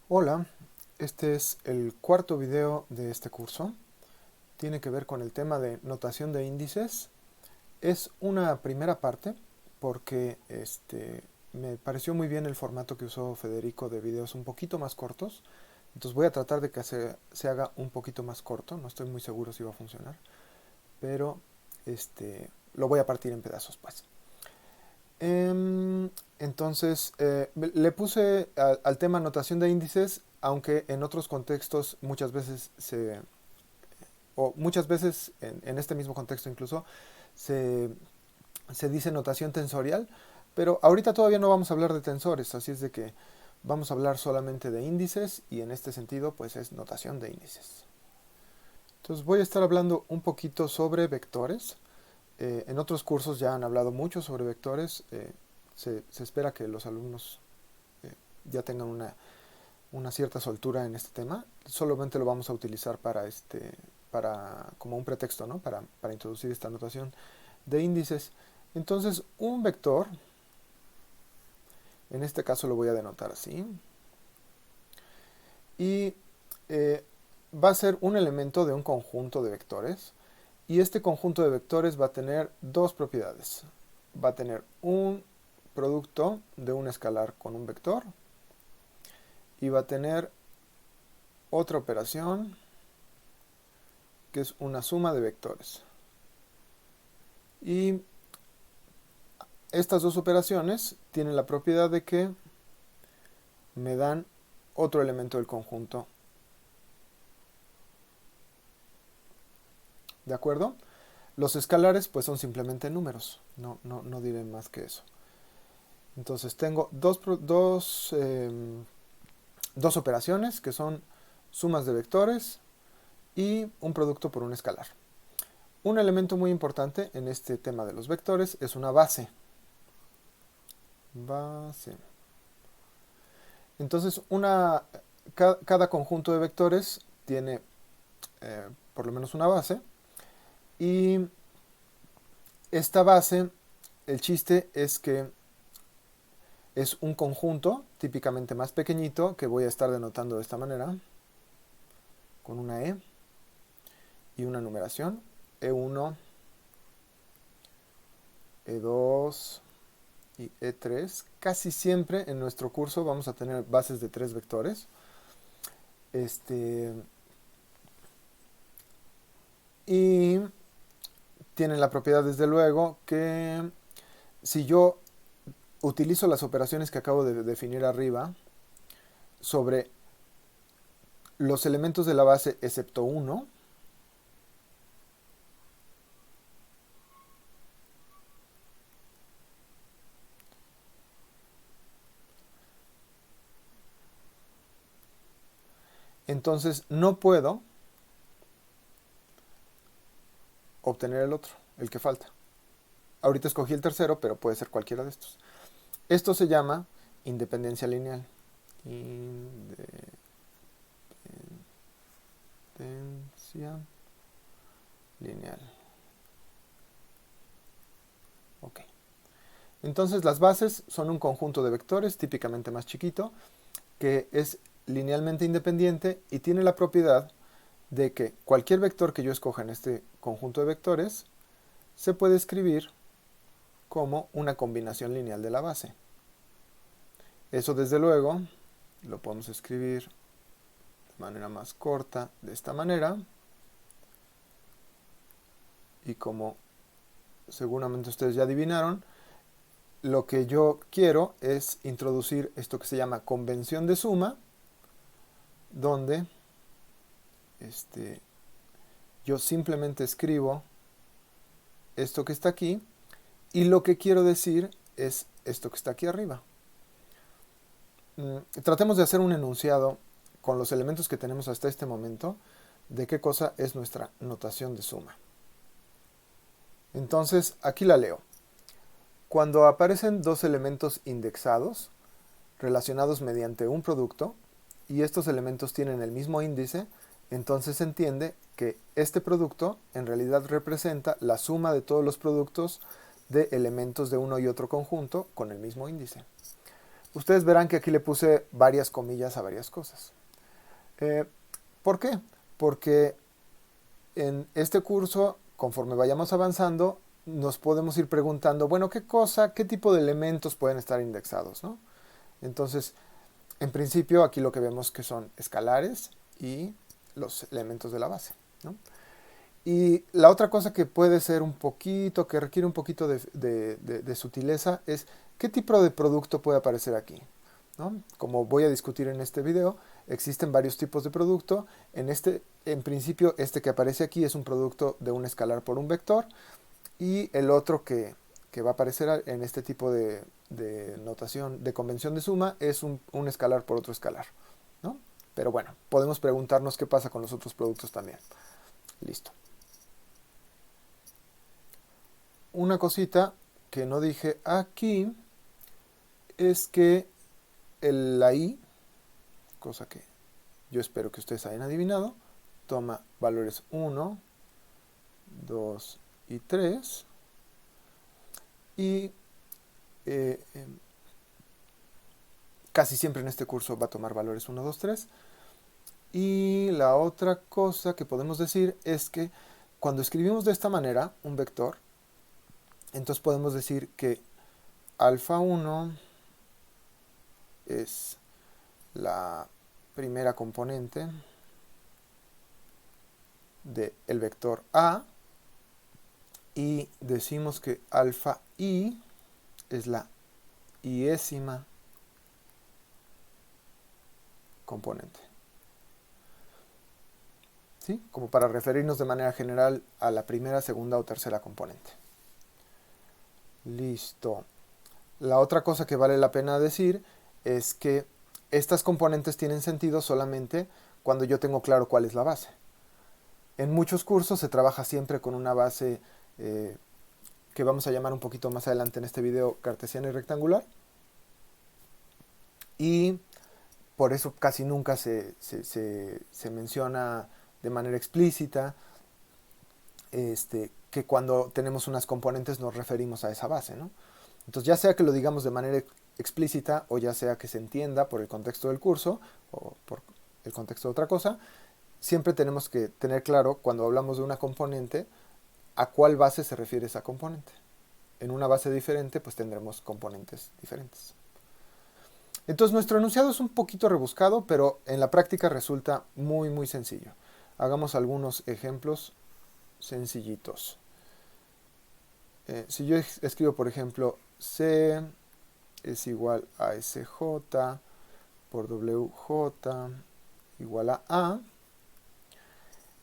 Hola, este es el cuarto video de este curso. Tiene que ver con el tema de notación de índices. Es una primera parte porque me pareció muy bien el formato que usó Federico de videos un poquito más cortos. Entonces voy a tratar de que se haga un poquito más corto. No estoy muy seguro si va a funcionar, pero lo voy a partir en pedazos, pues. Entonces, le puse al tema notación de índices, aunque en otros contextos muchas veces en este mismo contexto incluso, se, se dice notación tensorial, pero ahorita todavía no vamos a hablar de tensores, así es de que vamos a hablar solamente de índices y en este sentido pues es notación de índices. Entonces voy a estar hablando un poquito sobre vectores. En otros cursos ya han hablado mucho sobre vectores. Se espera que los alumnos eh, ya tengan una cierta soltura en este tema. Solamente lo vamos a utilizar para como un pretexto, ¿no? Para introducir esta notación de índices. Entonces, un vector, en este caso lo voy a denotar así, y eh, va a ser un elemento de un conjunto de vectores. Y este conjunto de vectores va a tener dos propiedades. Va a tener un producto de un escalar con un vector y va a tener otra operación que es una suma de vectores. Y estas dos operaciones tienen la propiedad de que me dan otro elemento del conjunto. ¿De acuerdo? Los escalares pues son simplemente números, no diré más que eso. Entonces tengo dos operaciones que son sumas de vectores y un producto por un escalar. Un elemento muy importante en este tema de los vectores es una base. Base. Entonces, cada conjunto de vectores tiene por lo menos una base. Y esta base, el chiste es que es un conjunto típicamente más pequeñito que voy a estar denotando de esta manera, con una E y una numeración. E1, E2 y E3. Casi siempre en nuestro curso vamos a tener bases de 3 vectores. Y tienen la propiedad desde luego que si yo utilizo las operaciones que acabo de definir arriba sobre los elementos de la base excepto uno, entonces no puedo obtener el otro, el que falta. Ahorita escogí el tercero, pero puede ser cualquiera de estos. Esto se llama independencia lineal. Independencia lineal. Ok. Entonces las bases son un conjunto de vectores, típicamente más chiquito, que es linealmente independiente y tiene la propiedad de que cualquier vector que yo escoja en este conjunto de vectores se puede escribir como una combinación lineal de la base. Eso desde luego lo podemos escribir de manera más corta de esta manera, y como seguramente ustedes ya adivinaron, lo que yo quiero es introducir esto que se llama convención de suma, donde yo simplemente escribo esto que está aquí y lo que quiero decir es esto que está aquí arriba. Tratemos de hacer un enunciado con los elementos que tenemos hasta este momento de qué cosa es nuestra notación de suma. Entonces, aquí la leo. Cuando aparecen dos elementos indexados relacionados mediante un producto y estos elementos tienen el mismo índice, entonces se entiende que este producto en realidad representa la suma de todos los productos de elementos de uno y otro conjunto con el mismo índice. Ustedes verán que aquí le puse varias comillas a varias cosas. ¿Por qué? Porque en este curso, conforme vayamos avanzando, nos podemos ir preguntando, bueno, qué tipo de elementos pueden estar indexados, ¿no? Entonces, en principio, aquí lo que vemos que son escalares y los elementos de la base, ¿no? Y la otra cosa que puede ser un poquito, que requiere un poquito de sutileza, es qué tipo de producto puede aparecer aquí, ¿no? Como voy a discutir en este video, existen varios tipos de producto. En principio, este que aparece aquí es un producto de un escalar por un vector, y el otro que va a aparecer en este tipo de notación, de convención de suma, es un escalar por otro escalar, ¿no? Pero bueno, podemos preguntarnos qué pasa con los otros productos también. Listo. Una cosita que no dije aquí es que la i, cosa que yo espero que ustedes hayan adivinado, toma valores 1, 2 y 3, y casi siempre en este curso va a tomar valores 1, 2, 3. Y la otra cosa que podemos decir es que cuando escribimos de esta manera un vector, entonces podemos decir que alfa 1 es la primera componente del vector A, y decimos que alfa i es la iésima componente. ¿Sí? Como para referirnos de manera general a la primera, segunda o tercera componente. Listo. La otra cosa que vale la pena decir es que estas componentes tienen sentido solamente cuando yo tengo claro cuál es la base. En muchos cursos se trabaja siempre con una base que vamos a llamar un poquito más adelante en este video cartesiana y rectangular. Y por eso casi nunca se menciona de manera explícita que cuando tenemos unas componentes nos referimos a esa base, ¿no? Entonces, ya sea que lo digamos de manera explícita o ya sea que se entienda por el contexto del curso o por el contexto de otra cosa, siempre tenemos que tener claro cuando hablamos de una componente a cuál base se refiere esa componente. En una base diferente, pues tendremos componentes diferentes. Entonces, nuestro enunciado es un poquito rebuscado, pero en la práctica resulta muy, muy sencillo. Hagamos algunos ejemplos sencillitos. Si yo escribo, por ejemplo, C es igual a SJ por WJ igual a A,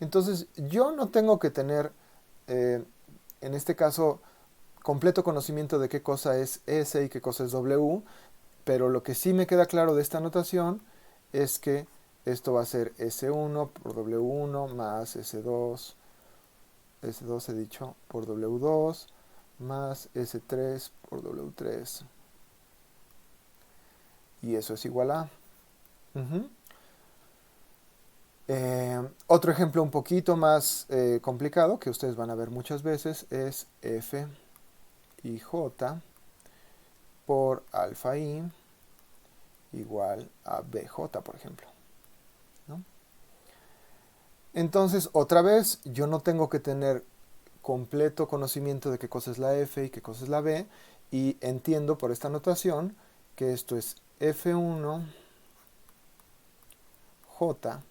entonces yo no tengo que tener, en este caso, completo conocimiento de qué cosa es S y qué cosa es W, pero lo que sí me queda claro de esta notación es que esto va a ser S1 por W1 más S2 he dicho, por W2 más S3 por W3. Y eso es igual a... otro ejemplo un poquito más complicado, que ustedes van a ver muchas veces, es F y J por alfa I igual a BJ, por ejemplo, ¿no? Entonces, otra vez, yo no tengo que tener completo conocimiento de qué cosa es la F y qué cosa es la B, y entiendo por esta notación que esto es F1 J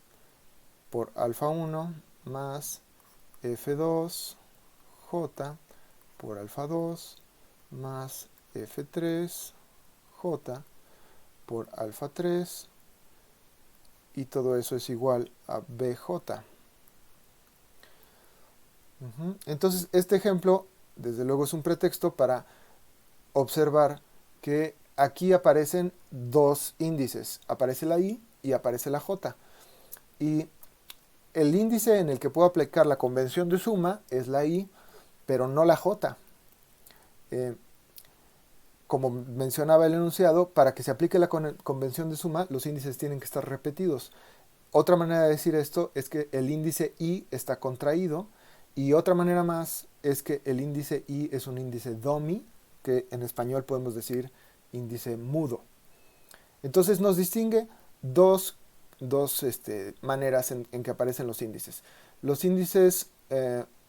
por alfa 1 más F2 J por alfa 2 más F3 J por alfa 3, y todo eso es igual a BJ. Entonces, este ejemplo, desde luego, es un pretexto para observar que aquí aparecen dos índices. Aparece la I y aparece la J. Y el índice en el que puedo aplicar la convención de suma es la I, pero no la J. Como mencionaba el enunciado, para que se aplique la convención de suma, los índices tienen que estar repetidos. Otra manera de decir esto es que el índice I está contraído, y otra manera más es que el índice I es un índice dummy, que en español podemos decir índice mudo. Entonces nos distingue dos maneras en que aparecen los índices. Los índices,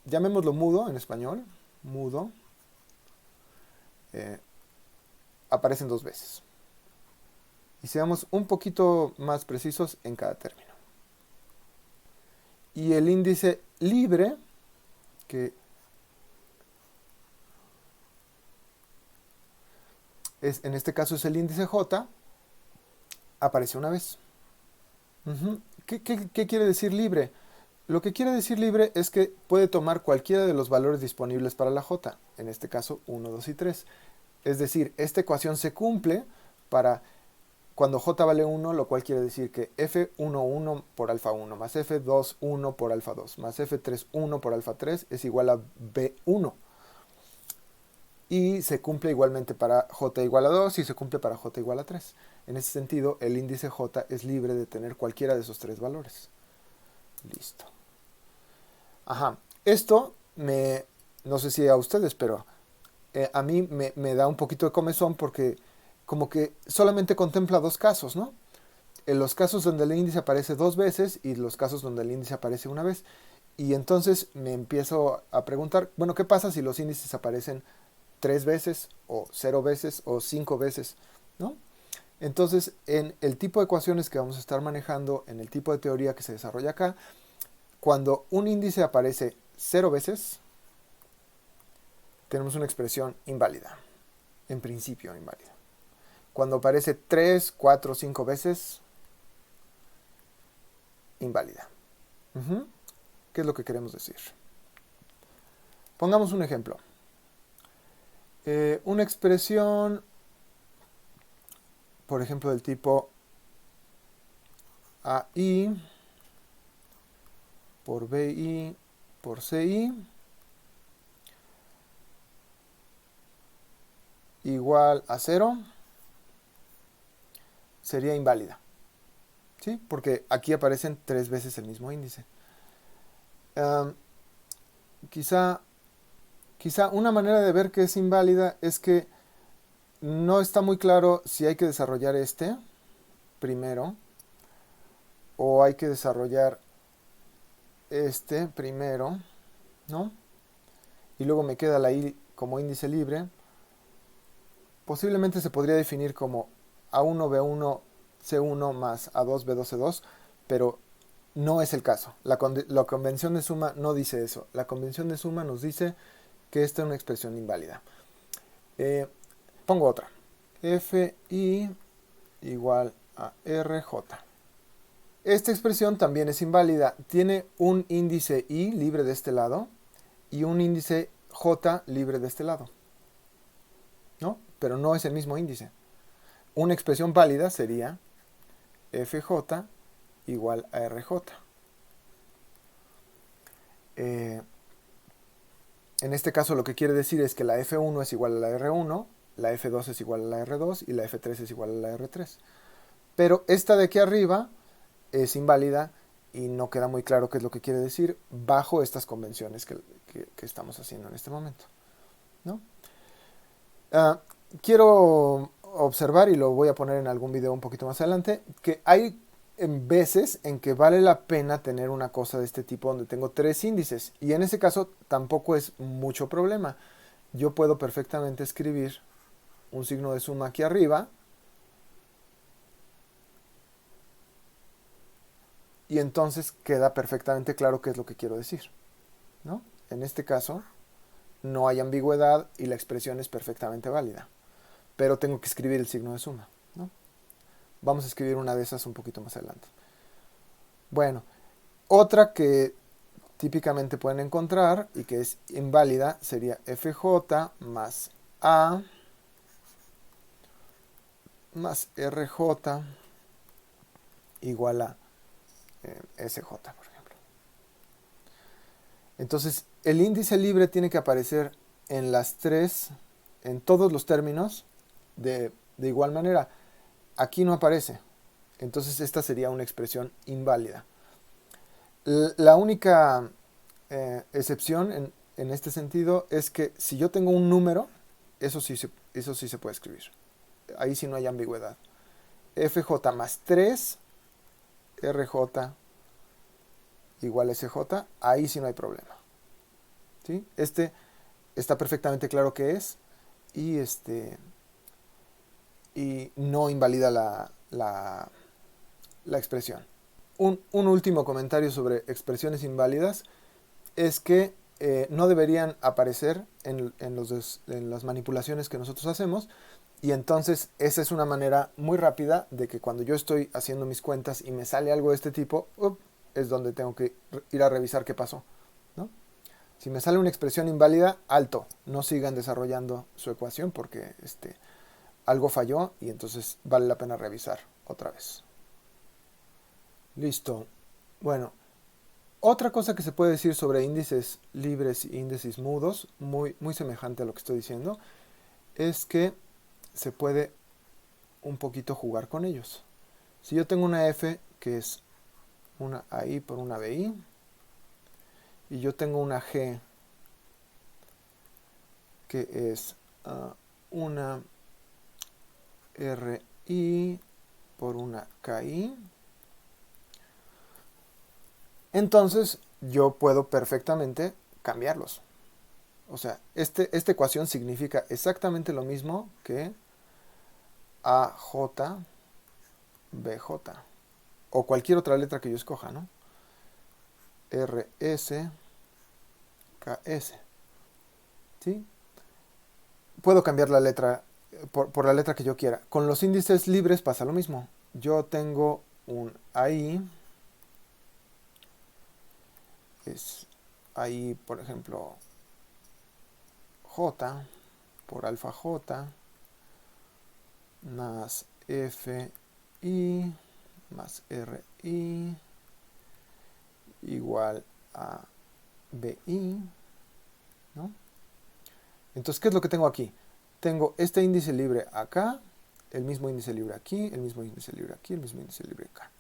llamémoslo mudo en español, mudo, aparecen dos veces. Y seamos un poquito más precisos en cada término. Y el índice libre, que en este caso es el índice J, aparece una vez. ¿Qué quiere decir libre? Lo que quiere decir libre es que puede tomar cualquiera de los valores disponibles para la J, en este caso 1, 2 y 3. Es decir, esta ecuación se cumple para cuando J vale 1, lo cual quiere decir que F11 por alfa 1 más F21 por alfa 2 más F31 por alfa 3 es igual a B1. Y se cumple igualmente para J igual a 2 y se cumple para J igual a 3. En ese sentido, el índice J es libre de tener cualquiera de esos tres valores. Listo. Ajá. Esto no sé si a ustedes, pero a mí me da un poquito de comezón porque como que solamente contempla dos casos, ¿no? En los casos donde el índice aparece dos veces y los casos donde el índice aparece una vez. Y entonces me empiezo a preguntar, bueno, ¿qué pasa si los índices aparecen 3 veces o 0 veces o 5 veces, ¿no? Entonces, en el tipo de ecuaciones que vamos a estar manejando, en el tipo de teoría que se desarrolla acá, cuando un índice aparece 0 veces, tenemos una expresión inválida, en principio inválida. Cuando aparece 3, 4, 5 veces, inválida. ¿Qué es lo que queremos decir? Pongamos un ejemplo. Una expresión, por ejemplo, del tipo AI por BI por CI igual a 0, sería inválida. ¿Sí? Porque aquí aparecen 3 veces el mismo índice. Quizá una manera de ver que es inválida es que no está muy claro si hay que desarrollar este primero o hay que desarrollar este primero, ¿no? Y luego me queda la I como índice libre. Posiblemente se podría definir como A1, B1, C1 más A2, B2, C2, pero no es el caso. La convención de suma no dice eso. La convención de suma nos dice que esta es una expresión inválida. Pongo otra. FI igual a RJ. Esta expresión también es inválida. Tiene un índice I libre de este lado y un índice J libre de este lado, ¿no? Pero no es el mismo índice. Una expresión válida sería FJ igual a RJ. En este caso lo que quiere decir es que la F1 es igual a la R1, la F2 es igual a la R2 y la F3 es igual a la R3. Pero esta de aquí arriba es inválida y no queda muy claro qué es lo que quiere decir bajo estas convenciones que estamos haciendo en este momento, ¿no? Quiero observar, y lo voy a poner en algún video un poquito más adelante, que hay veces en que vale la pena tener una cosa de este tipo donde tengo 3 índices, y en ese caso tampoco es mucho problema. Yo puedo perfectamente escribir un signo de suma aquí arriba y entonces queda perfectamente claro qué es lo que quiero decir, ¿no? En este caso no hay ambigüedad y la expresión es perfectamente válida, pero tengo que escribir el signo de suma, ¿no? Vamos a escribir una de esas un poquito más adelante. Bueno, otra que típicamente pueden encontrar y que es inválida sería FJ más A más RJ igual a SJ, por ejemplo. Entonces, el índice libre tiene que aparecer en en todos los términos de igual manera. Aquí no aparece. Entonces, esta sería una expresión inválida. La única excepción en este sentido es que si yo tengo un número, eso sí se puede escribir. Ahí sí no hay ambigüedad. FJ más 3 RJ igual SJ, ahí sí no hay problema. ¿Sí? Este está perfectamente claro que es y, y no invalida la expresión. Un último comentario sobre expresiones inválidas es que no deberían aparecer en las manipulaciones que nosotros hacemos, y entonces esa es una manera muy rápida de que cuando yo estoy haciendo mis cuentas y me sale algo de este tipo, es donde tengo que ir a revisar qué pasó, ¿no? Si me sale una expresión inválida, alto, no sigan desarrollando su ecuación porque algo falló y entonces vale la pena revisar otra vez. Listo. Bueno, otra cosa que se puede decir sobre índices libres e índices mudos, muy semejante a lo que estoy diciendo, es que se puede un poquito jugar con ellos. Si yo tengo una f que es una AI por una BI, y yo tengo una G que es una RI por una KI, entonces yo puedo perfectamente cambiarlos. O sea, esta ecuación significa exactamente lo mismo que AJ, BJ, o cualquier otra letra que yo escoja, ¿no? RS, KS. ¿Sí? Puedo cambiar la letra por la letra que yo quiera. Con los índices libres pasa lo mismo. Yo tengo un AI, es AI, por ejemplo, J por alfa J más FI más RI igual a BI, ¿no? Entonces, ¿qué es lo que tengo aquí? Tengo este índice libre acá, el mismo índice libre aquí, el mismo índice libre aquí, el mismo índice libre acá,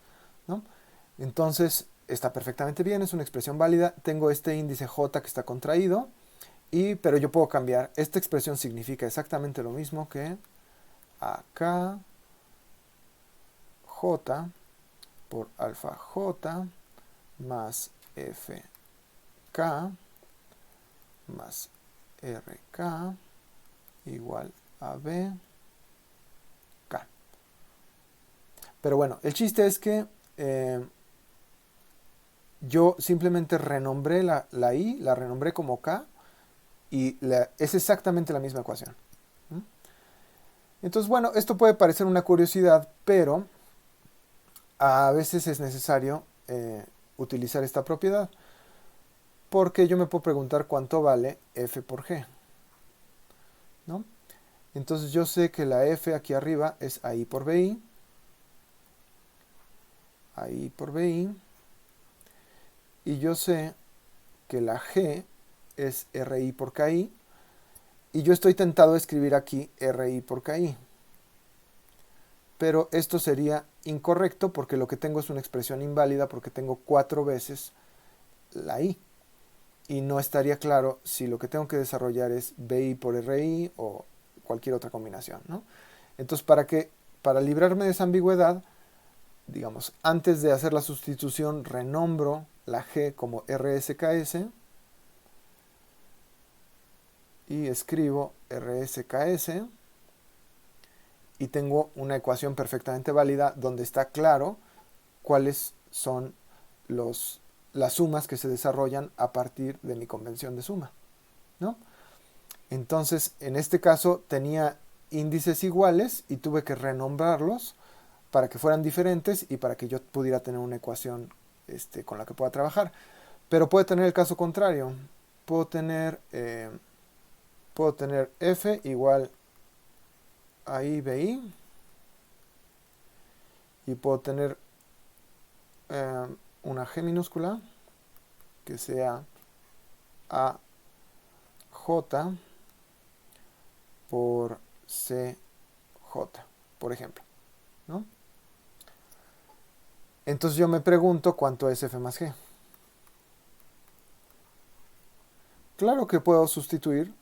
¿no? Entonces, está perfectamente bien, es una expresión válida. Tengo este índice J que está contraído, pero yo puedo cambiar. Esta expresión significa exactamente lo mismo que acá J por alfa J más FK más RK igual a BK. Pero bueno, el chiste es que yo simplemente renombré la I, la renombré como K, y es exactamente la misma ecuación. Entonces, bueno, esto puede parecer una curiosidad, pero a veces es necesario utilizar esta propiedad, porque yo me puedo preguntar cuánto vale F por G, ¿no? Entonces yo sé que la F aquí arriba es AI por BI, AI por BI, y yo sé que la G es RI por KI, y yo estoy tentado de escribir aquí RI por KI. Pero esto sería incorrecto porque lo que tengo es una expresión inválida porque tengo 4 veces la I. Y no estaría claro si lo que tengo que desarrollar es BI por RI o cualquier otra combinación, ¿no? Entonces, para librarme de esa ambigüedad, digamos, antes de hacer la sustitución, renombro la G como RSKS y escribo RSKS, y tengo una ecuación perfectamente válida donde está claro cuáles son las sumas que se desarrollan a partir de mi convención de suma, ¿no? Entonces, en este caso tenía índices iguales y tuve que renombrarlos para que fueran diferentes y para que yo pudiera tener una ecuación con la que pueda trabajar. Pero puede tener el caso contrario. Puedo tener F igual a I BI, y puedo tener una G minúscula que sea AJ por CJ, por ejemplo, ¿no? Entonces yo me pregunto cuánto es F más G. Claro que puedo sustituir,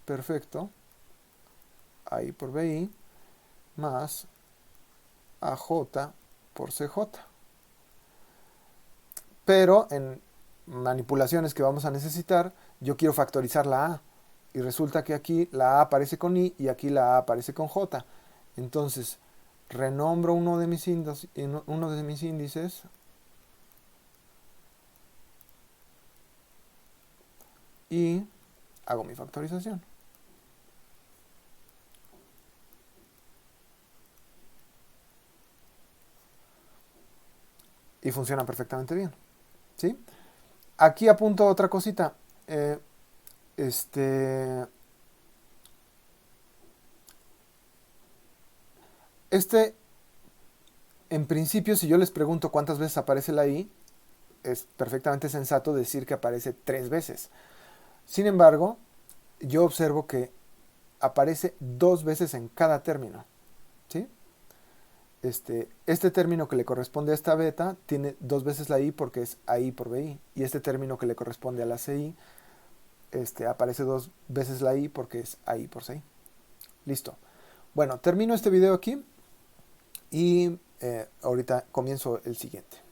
perfecto, AI por BI más AJ por CJ. Pero en manipulaciones que vamos a necesitar, yo quiero factorizar la A. Y resulta que aquí la A aparece con I y aquí la A aparece con J. Entonces, renombro uno de mis índices y hago mi factorización. Y funciona perfectamente bien. ¿Sí? Aquí apunto otra cosita. Este en principio, si yo les pregunto cuántas veces aparece la I, es perfectamente sensato decir que aparece 3 veces. Sin embargo, yo observo que aparece 2 veces en cada término. ¿Sí? Este término que le corresponde a esta beta tiene 2 veces la I porque es AI por BI. Y este término que le corresponde a la CI aparece 2 veces la I porque es AI por CI. Listo. Bueno, termino este video aquí y ahorita comienzo el siguiente.